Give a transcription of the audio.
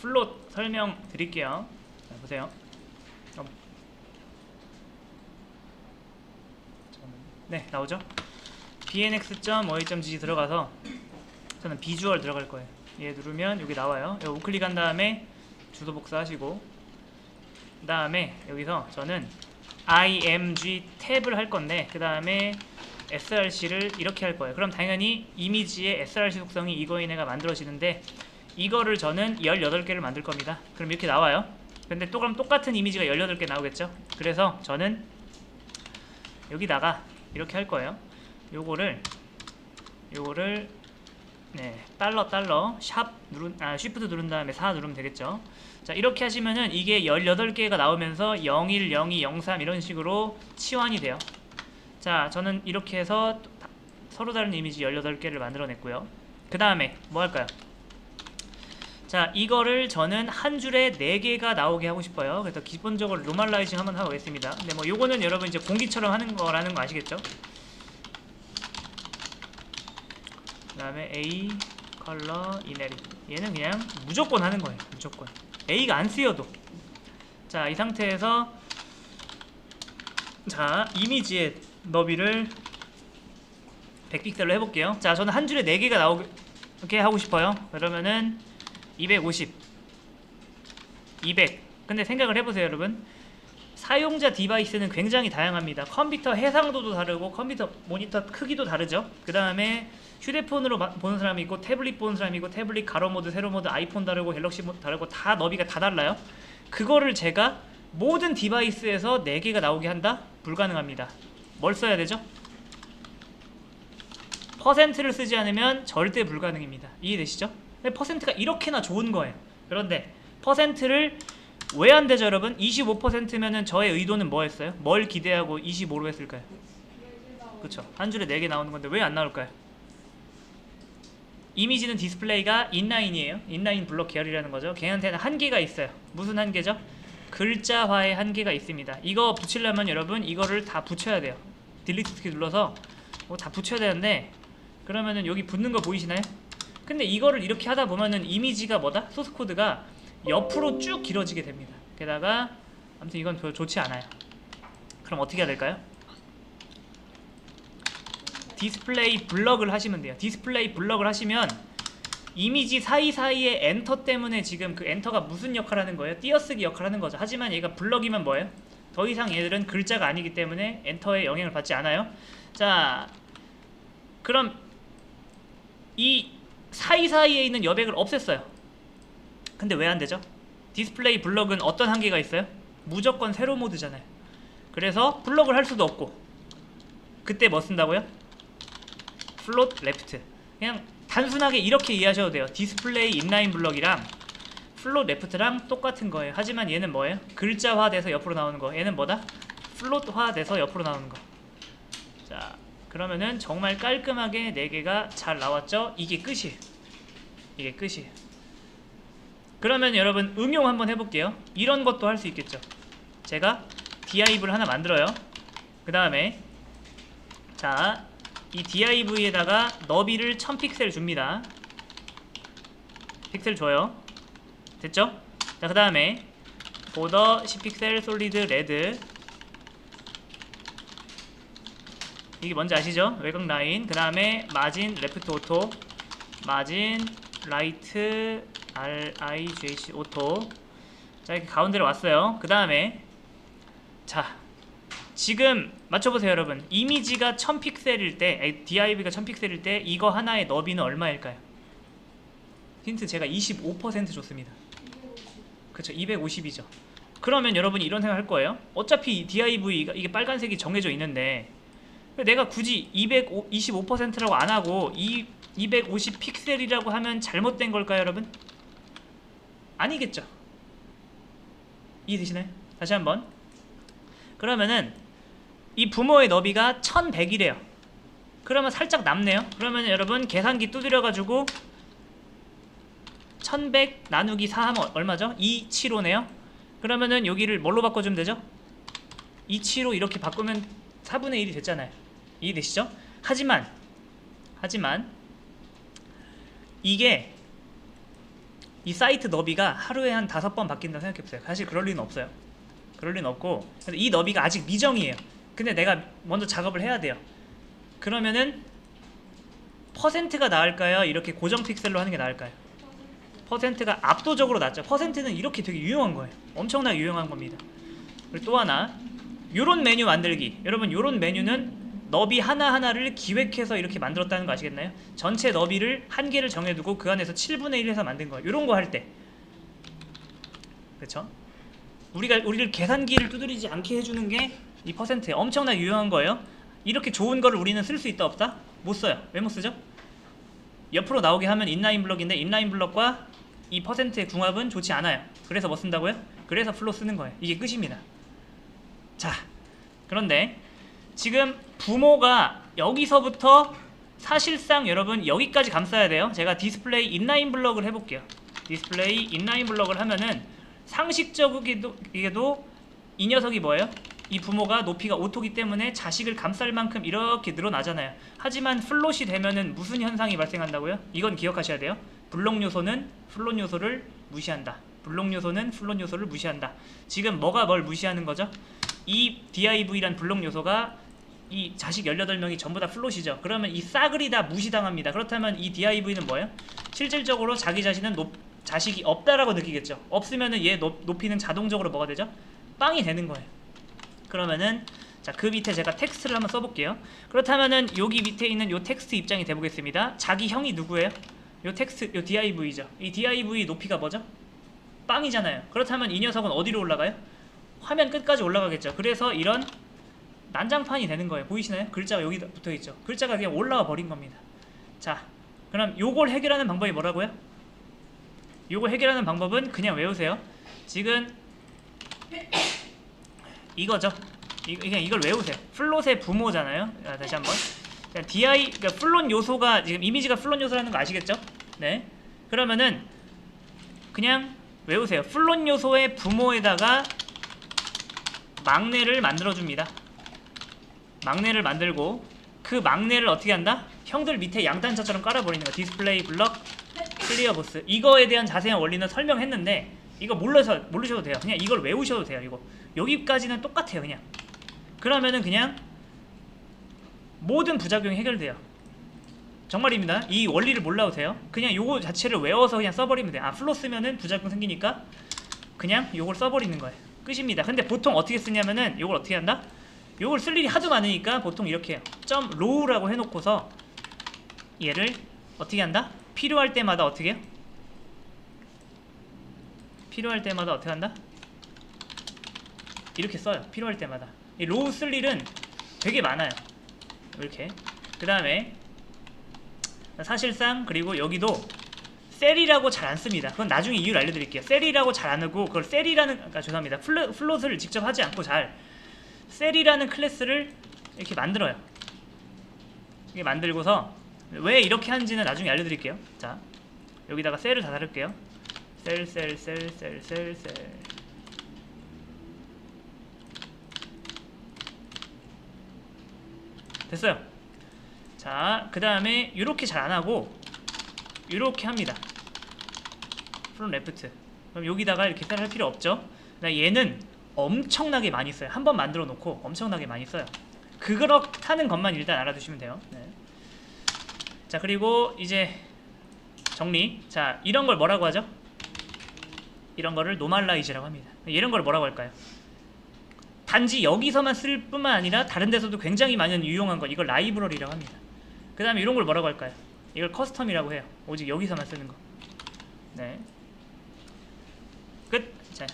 플롯 설명 드릴게요. 자, 보세요. 네, 나오죠? bnx.oi.gg 들어가서 저는 비주얼 들어갈 거예요. 얘 누르면 여기 나와요. 여기 우클릭한 다음에 주소 복사하시고, 그 다음에 여기서 저는 img 탭을 할 건데, 그 다음에 src를 이렇게 할 거예요. 그럼 당연히 이미지의 src 속성이 이거인애가 만들어지는데, 이거를 저는 18개를 만들 겁니다. 그럼 이렇게 나와요. 근데 또 그럼 똑같은 이미지가 18개 나오겠죠? 그래서 저는 여기다가 이렇게 할 거예요. 요거를 네, 샵 쉬프트 누른 다음에 4 누르면 되겠죠. 자, 이렇게 하시면은 이게 18개가 나오면서 01, 02, 03 이런 식으로 치환이 돼요. 자, 저는 이렇게 해서 서로 다른 이미지 18개를 만들어냈고요. 그 다음에 뭐 할까요? 자, 이거를 저는 한 줄에 4개가 나오게 하고 싶어요. 그래서 기본적으로 노멀라이징 한번 하고 있습니다. 근데 뭐 요거는 여러분 이제 공기처럼 하는 거라는 거 아시겠죠? 그 다음에 A 컬러 이네리, 얘는 그냥 무조건 하는 거예요. 무조건 A가 안 쓰여도. 자, 이 상태에서 자, 이미지의 너비를 100픽셀로 해볼게요. 자, 저는 한 줄에 4개가 나오게 하고 싶어요. 그러면은 250, 200. 근데 생각을 해보세요, 여러분. 사용자 디바이스는 굉장히 다양합니다. 컴퓨터 해상도도 다르고 컴퓨터 모니터 크기도 다르죠. 그 다음에 휴대폰으로 보는 사람이 있고 태블릿 보는 사람이 있고, 태블릿 가로 모드, 세로 모드, 아이폰 다르고 갤럭시 모드 다르고, 다 너비가 다 달라요. 그거를 제가 모든 디바이스에서 4개가 나오게 한다? 불가능합니다. 뭘 써야 되죠? 퍼센트를 쓰지 않으면 절대 불가능입니다. 이해되시죠? 퍼센트가 이렇게나 좋은 거예요. 그런데 퍼센트를 왜 안 되죠, 여러분? 25%면은 저의 의도는 뭐였어요? 뭘 기대하고 25로 했을까요? 그쵸? 한 줄에 4개 나오는 건데 왜 안 나올까요? 이미지는 디스플레이가 인라인이에요. 인라인 블록 계열이라는 거죠. 걔한테는 한계가 있어요. 무슨 한계죠? 글자화의 한계가 있습니다. 이거 붙이려면 여러분 이거를 다 붙여야 돼요. 딜리트 키 눌러서 다 붙여야 되는데, 그러면은 여기 붙는 거 보이시나요? 근데 이거를 이렇게 하다 보면은 이미지가 뭐다? 소스 코드가 옆으로 쭉 길어지게 됩니다. 게다가 아무튼 이건 별로 좋지 않아요. 그럼 어떻게 해야 될까요? 디스플레이 블럭을 하시면 돼요. 디스플레이 블럭을 하시면 이미지 사이사이에 엔터 때문에 지금 그 엔터가 무슨 역할을 하는 거예요? 띄어쓰기 역할을 하는 거죠. 하지만 얘가 블럭이면 뭐예요? 더 이상 얘들은 글자가 아니기 때문에 엔터에 영향을 받지 않아요. 자, 그럼 이 사이사이에 있는 여백을 없앴어요. 근데 왜 안 되죠? 디스플레이 블럭은 어떤 한계가 있어요? 무조건 세로 모드잖아요. 그래서 블럭을 할 수도 없고, 그때 뭐 쓴다고요? 플롯 레프트. 그냥 단순하게 이렇게 이해하셔도 돼요. 디스플레이 인라인 블럭이랑 플롯 레프트랑 똑같은 거예요. 하지만 얘는 뭐예요? 글자화돼서 옆으로 나오는 거. 얘는 뭐다? 플롯화돼서 옆으로 나오는 거. 자, 그러면은 정말 깔끔하게 4개가 잘 나왔죠? 이게 끝이에요. 이게 끝이에요. 그러면 여러분 응용 한번 해볼게요. 이런 것도 할 수 있겠죠. 제가 div를 하나 만들어요. 그 다음에 자, 이 div에다가 너비를 1000픽셀 줍니다. 픽셀 줘요. 됐죠? 자, 그 다음에 border 10픽셀 solid red, 이게 뭔지 아시죠? 외곽 라인. 그 다음에 마진 레프트 오토, 마진 라이트 RIGH 오토. 자, 이렇게 가운데로 왔어요. 그 다음에 자, 지금 맞춰보세요, 여러분. 이미지가 1000픽셀일 때, div가 1000픽셀일 때 이거 하나의 너비는 얼마일까요? 힌트 제가 25% 줬습니다. 그쵸, 250이죠. 그러면 여러분이 이런 생각 할 거예요. 어차피 div가 이게 빨간색이 정해져 있는데 내가 굳이 225%라고 안 하고 250 픽셀이라고 하면 잘못된 걸까요, 여러분? 아니겠죠. 이해되시나요? 다시 한번. 그러면은 이 부모의 너비가 1100이래요. 그러면 살짝 남네요. 그러면 여러분 계산기 두드려가지고 1100 나누기 4 하면 얼마죠? 275네요. 그러면은 여기를 뭘로 바꿔주면 되죠? 275 이렇게 바꾸면 4분의 1이 됐잖아요. 이해되시죠? 하지만 이게 이 사이트 너비가 하루에 한 5번 바뀐다 생각해보세요. 사실 그럴 리는 없어요. 그럴 리는 없고, 근데 이 너비가 아직 미정이에요. 근데 내가 먼저 작업을 해야 돼요. 그러면은 퍼센트가 나을까요? 이렇게 고정 픽셀로 하는 게 나을까요? 퍼센트가 압도적으로 낫죠. 퍼센트는 이렇게 되게 유용한 거예요. 엄청나게 유용한 겁니다. 그리고 또 하나, 요런 메뉴 만들기. 여러분, 요런 메뉴는 너비 하나하나를 기획해서 이렇게 만들었다는 거 아시겠나요? 전체 너비를 한 개를 정해두고 그 안에서 7분의 1 해서 만든 거예요. 요런 거 할 때, 그쵸? 우리를 계산기를 두드리지 않게 해주는 게 이 퍼센트예요. 엄청나게 유용한 거예요. 이렇게 좋은 거를 우리는 쓸 수 있다 없다? 못 써요. 왜 못 쓰죠? 옆으로 나오게 하면 인라인 블럭인데 인라인 블럭과 이 퍼센트의 궁합은 좋지 않아요. 그래서 뭐 쓴다고요? 그래서 플로 쓰는 거예요. 이게 끝입니다. 자, 그런데 지금 부모가 여기서부터 사실상 여러분 여기까지 감싸야 돼요. 제가 디스플레이 인라인 블럭을 해볼게요. 디스플레이 인라인 블럭을 하면은 상식적이게도 이 녀석이 뭐예요? 이 부모가 높이가 오토기 때문에 자식을 감쌀 만큼 이렇게 늘어나잖아요. 하지만 플롯이 되면은 무슨 현상이 발생한다고요? 이건 기억하셔야 돼요. 블록 요소는 플롯 요소를 무시한다. 블록 요소는 플롯 요소를 무시한다. 지금 뭐가 뭘 무시하는 거죠? 이 div란 블록 요소가 이 자식 18명이 전부 다 플롯이죠. 그러면 이 싸그리 다 무시당합니다. 그렇다면 이 div는 뭐예요? 실질적으로 자기 자신은 자식이 없다라고 느끼겠죠. 없으면은 얘 높이는 자동적으로 뭐가 되죠? 빵이 되는 거예요. 그러면은 자, 그 밑에 제가 텍스트를 한번 써볼게요. 그렇다면은 여기 밑에 있는 요 텍스트 입장이 돼보겠습니다. 자기 형이 누구예요? 요 텍스트, 요 div죠. 이 div 높이가 뭐죠? 빵이잖아요. 그렇다면 이 녀석은 어디로 올라가요? 화면 끝까지 올라가겠죠. 그래서 이런 난장판이 되는 거예요. 보이시나요? 글자가 여기 붙어있죠. 글자가 그냥 올라와 버린 겁니다. 자, 그럼 요걸 해결하는 방법이 뭐라고요? 요걸 해결하는 방법은 그냥 외우세요. 지금 이거죠. 그냥 이걸 외우세요. 플롯의 부모잖아요. 다시 한번. 그러니까 플롯 요소가 지금 이미지가 플롯 요소라는 거 아시겠죠? 네. 그러면은 그냥 외우세요. 플롯 요소의 부모에다가 막내를 만들어줍니다. 막내를 만들고 그 막내를 어떻게 한다? 형들 밑에 양단차처럼 깔아버리는 거. 디스플레이 블럭 클리어 보스. 이거에 대한 자세한 원리는 설명했는데 이거 모르셔도 돼요. 그냥 이걸 외우셔도 돼요. 이거 여기까지는 똑같아요. 그냥 그러면은 그냥 모든 부작용이 해결돼요. 정말입니다. 이 원리를 몰라도 돼요. 그냥 요거 자체를 외워서 그냥 써버리면 돼요. 아, 플롯 쓰면은 부작용 생기니까 그냥 요걸 써버리는 거예요. 끝입니다. 근데 보통 어떻게 쓰냐면은 요걸 어떻게 한다? 요걸 쓸 일이 하도 많으니까 보통 이렇게 해요. 점 로우라고 해놓고서 얘를 어떻게 한다? 필요할 때마다 어떻게 해요? 필요할 때마다 어떻게 한다? 이렇게 써요. 필요할 때마다. 이 로우 쓸 일은 되게 많아요. 이렇게. 그 다음에 사실상 그리고 여기도 셀이라고 잘 안 씁니다. 그건 나중에 이유를 알려드릴게요. 셀이라고 잘 안 하고 그걸 셀이라는 죄송합니다. 플롯을 직접 하지 않고 잘 셀이라는 클래스를 이렇게 만들어요. 이렇게 만들고서 왜 이렇게 하는지는 나중에 알려드릴게요. 자, 여기다가 셀을 다 다룰게요. 셀 됐어요. 자, 그 다음에 이렇게 잘 안하고 이렇게 합니다. 프롬 레프트. 그럼 여기다가 이렇게 셀 할 필요 없죠. 얘는 엄청나게 많이 써요. 한번 만들어 놓고 엄청나게 많이 써요. 그렇다는 것만 일단 알아두시면 돼요. 네. 자, 그리고 이제 정리. 자, 이런 걸 뭐라고 하죠? 이런 거를 노멀라이즈라고 합니다. 이런 걸 뭐라고 할까요? 단지 여기서만 쓸 뿐만 아니라 다른 데서도 굉장히 많이 유용한 거, 이걸 라이브러리라고 합니다. 그 다음에 이런 걸 뭐라고 할까요? 이걸 커스텀이라고 해요. 오직 여기서만 쓰는 거. 네. 끝. 자.